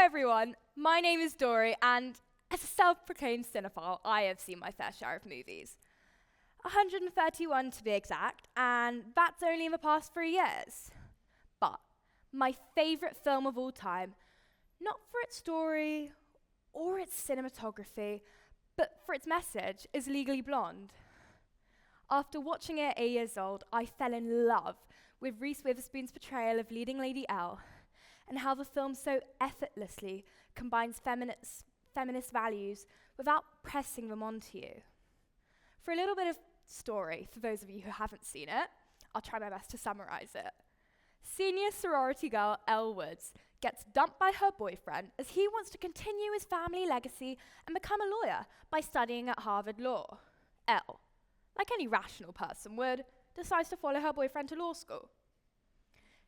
everyone, my name is Dori, and as a self-proclaimed cinephile, I have seen my fair share of movies. 131 to be exact, and that's only in the past 3 years. But my favourite film of all time, not for its story or its cinematography, but for its message, is Legally Blonde. After watching it at 8 years old, I fell in love with Reese Witherspoon's portrayal of leading Lady L, and how the film so effortlessly combines feminist values without pressing them onto you. For a little bit of story, for those of you who haven't seen it, I'll try my best to summarize it. Senior sorority girl Elle Woods gets dumped by her boyfriend as he wants to continue his family legacy and become a lawyer by studying at Harvard Law. Elle, like any rational person would, decides to follow her boyfriend to law school.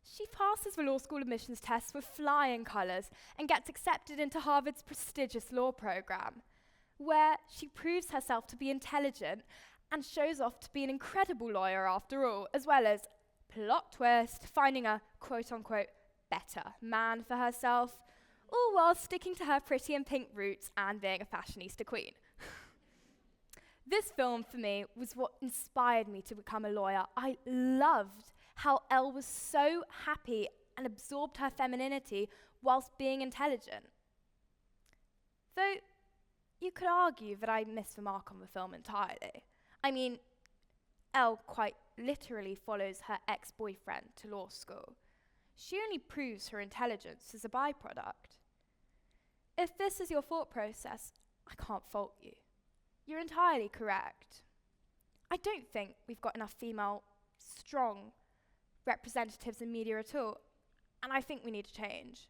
She passes the law school admissions test with flying colours and gets accepted into Harvard's prestigious law program, where she proves herself to be intelligent and shows off to be an incredible lawyer after all, as well as, plot twist, finding a quote-unquote better man for herself, all while sticking to her pretty and pink roots and being a fashionista queen. This film, for me, was what inspired me to become a lawyer. I loved how Elle was so happy and absorbed her femininity whilst being intelligent. Though, you could argue that I missed the mark on the film entirely. I mean, Elle quite literally follows her ex-boyfriend to law school. She only proves her intelligence as a byproduct. If this is your thought process, I can't fault you. You're entirely correct. I don't think we've got enough female, strong representatives in media at all, and I think we need to change.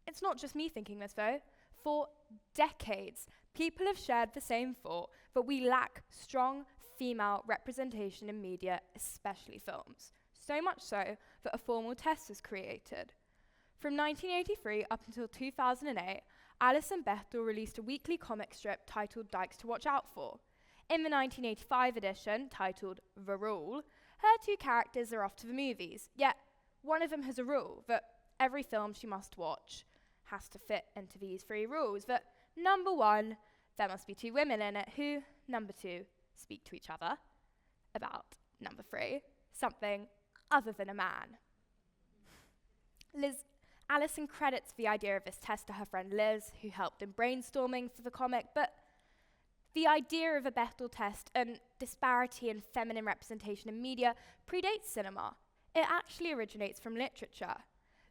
It's not just me thinking this though. For decades, people have shared the same thought that we lack strong female representation in media, especially films. So much so that a formal test was created. From 1983 up until 2008, Alison Bechdel released a weekly comic strip titled Dykes to Watch Out For. In the 1985 edition, titled The Rule, her two characters are off to the movies, yet one of them has a rule that every film she must watch has to fit into these 3 rules. That number 1, there must be 2 women in it who, number 2, speak to each other about, number 3, something other than a man. Alison credits the idea of this test to her friend Liz, who helped in brainstorming for the comic, but the idea of a Bechdel test and disparity in feminine representation in media predates cinema. It actually originates from literature.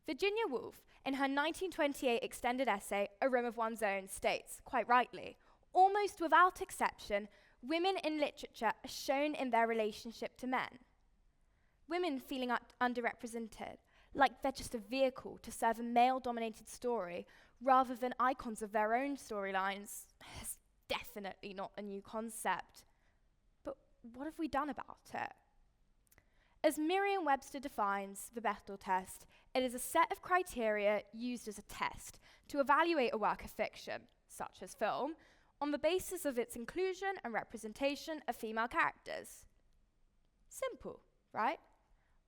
Virginia Woolf, in her 1928 extended essay, A Room of One's Own, states, quite rightly, almost without exception, women in literature are shown in their relationship to men. Women feeling underrepresented, like they're just a vehicle to serve a male-dominated story rather than icons of their own storylines, is definitely not a new concept. But what have we done about it? As Merriam-Webster defines the Bechdel test, it is a set of criteria used as a test to evaluate a work of fiction, such as film, on the basis of its inclusion and representation of female characters. Simple, right?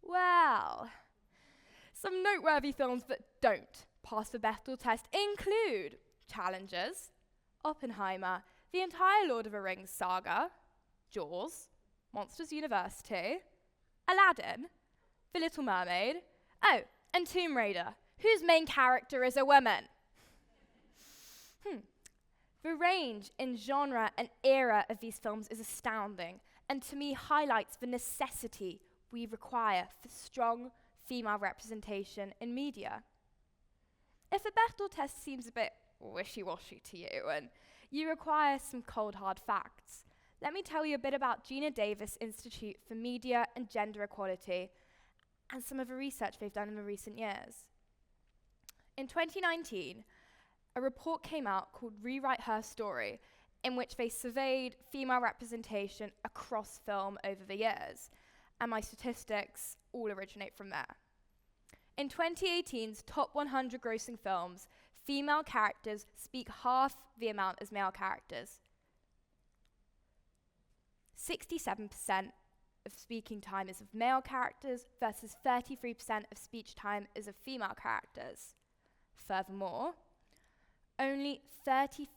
Well, some noteworthy films that don't pass the Bechdel test include Challengers, Oppenheimer, the entire Lord of the Rings saga, Jaws, Monsters University, Aladdin, The Little Mermaid, and Tomb Raider, whose main character is a woman. The range in genre and era of these films is astounding, and to me highlights the necessity we require for strong female representation in media. If the Bechdel test seems a bit wishy-washy to you and you require some cold hard facts, let me tell you a bit about Gina Davis Institute for Media and Gender Equality and some of the research they've done in the recent years. In 2019, a report came out called Rewrite Her Story, in which they surveyed female representation across film over the years, and my statistics all originate from there. In 2018's top 100 grossing films, female characters speak half the amount as male characters. 67% of speaking time is of male characters versus 33% of speech time is of female characters. Furthermore, only 27%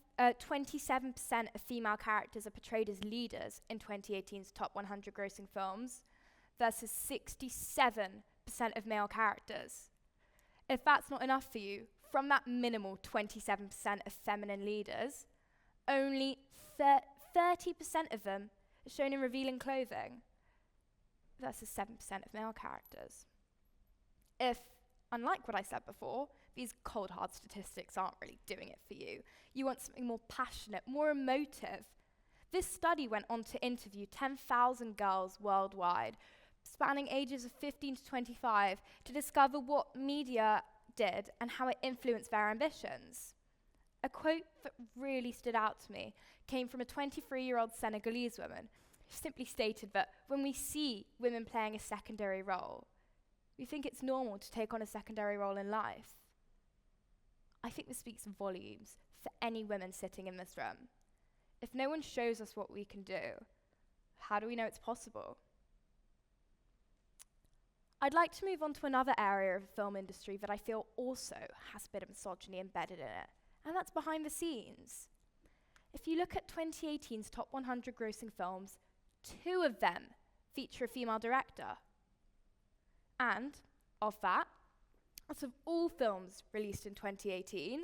of female characters are portrayed as leaders in 2018's top 100 grossing films, versus 67% of male characters. If that's not enough for you, from that minimal 27% of feminine leaders, only 30% of them are shown in revealing clothing, versus 7% of male characters. If, unlike what I said before, these cold hard statistics aren't really doing it for you, you want something more passionate, more emotive, this study went on to interview 10,000 girls worldwide, spanning ages of 15 to 25, to discover what media did and how it influenced their ambitions. A quote that really stood out to me came from a 23-year-old Senegalese woman who simply stated that when we see women playing a secondary role, we think it's normal to take on a secondary role in life. I think this speaks volumes for any women sitting in this room. If no one shows us what we can do, how do we know it's possible? I'd like to move on to another area of the film industry that I feel also has a bit of misogyny embedded in it, and that's behind the scenes. If you look at 2018's top 100 grossing films, 2 of them feature a female director. And, of that, out of all films released in 2018,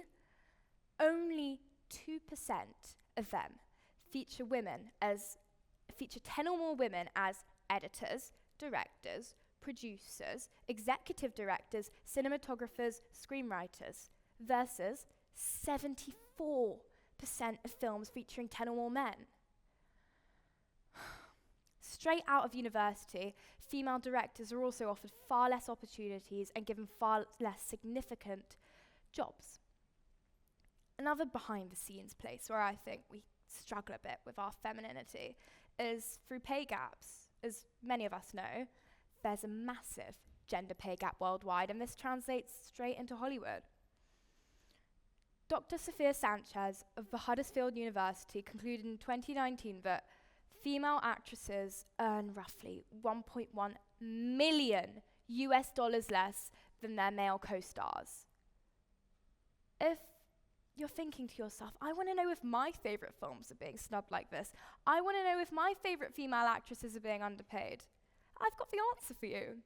only 2% of them feature 10 or more women as editors, directors, producers, executive directors, cinematographers, screenwriters, versus 74% of films featuring 10 or more men. Straight out of university, female directors are also offered far less opportunities and given far less significant jobs. Another behind-the-scenes place where I think we struggle a bit with our femininity is through pay gaps. As many of us know, there's a massive gender pay gap worldwide, and this translates straight into Hollywood. Dr. Sophia Sanchez of the Huddersfield University concluded in 2019 that female actresses earn roughly $1.1 million less than their male co-stars. If you're thinking to yourself, I want to know if my favourite films are being snubbed like this, I want to know if my favourite female actresses are being underpaid, I've got the answer for you.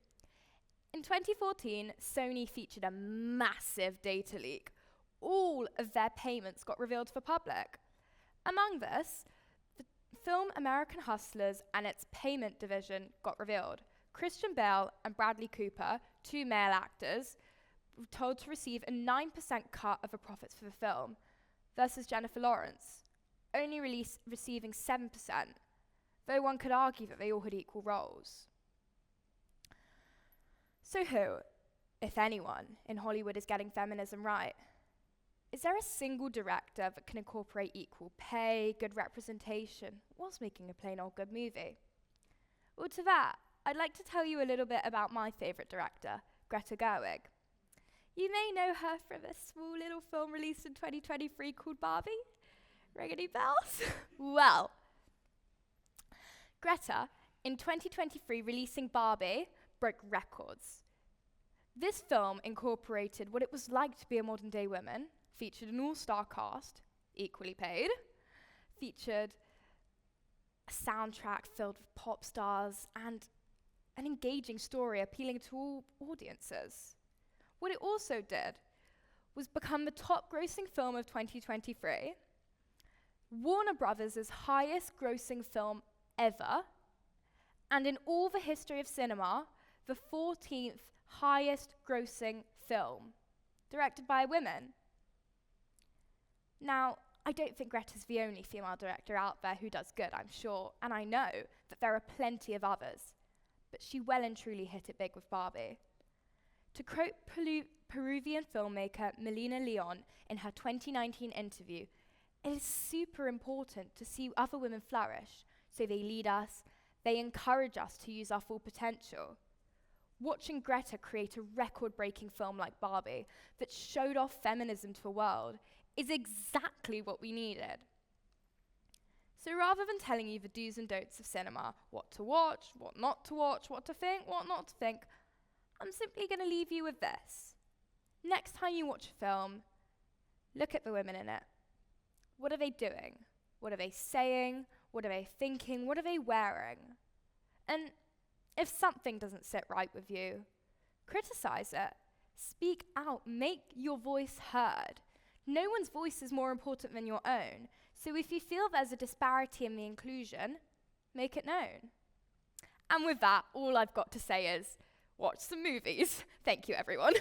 In 2014, Sony featured a massive data leak. All of their payments got revealed to the public. Among this, the film American Hustlers and its payment division got revealed. Christian Bale and Bradley Cooper, 2 male actors, were told to receive a 9% cut of the profits for the film, versus Jennifer Lawrence, only receiving 7%, though one could argue that they all had equal roles. So who, if anyone, in Hollywood is getting feminism right? Is there a single director that can incorporate equal pay, good representation, whilst making a plain old good movie? Well, to that, I'd like to tell you a little bit about my favourite director, Greta Gerwig. You may know her from a small little film released in 2023 called Barbie. Ring any bells? Well, Greta, in 2023 releasing Barbie, broke records. This film incorporated what it was like to be a modern day woman, featured an all-star cast, equally paid, featured a soundtrack filled with pop stars, and an engaging story appealing to all audiences. What it also did was become the top grossing film of 2023, Warner Brothers' highest grossing film ever, and in all the history of cinema, the 14th highest grossing film, directed by a woman. Now, I don't think Greta's the only female director out there who does good, I'm sure, and I know that there are plenty of others, but she well and truly hit it big with Barbie. To quote Peruvian filmmaker Melina Leon in her 2019 interview, it is super important to see other women flourish, so they lead us, they encourage us to use our full potential. Watching Greta create a record-breaking film like Barbie that showed off feminism to the world is exactly what we needed. So rather than telling you the do's and don'ts of cinema, what to watch, what not to watch, what to think, what not to think, I'm simply going to leave you with this. next time you watch a film, look at the women in it. What are they doing? What are they saying? What are they thinking? What are they wearing? And if something doesn't sit right with you, criticize it. Speak out. Make your voice heard. No one's voice is more important than your own. So if you feel there's a disparity in the inclusion, make it known. And with that, all I've got to say is, watch some movies. Thank you, everyone.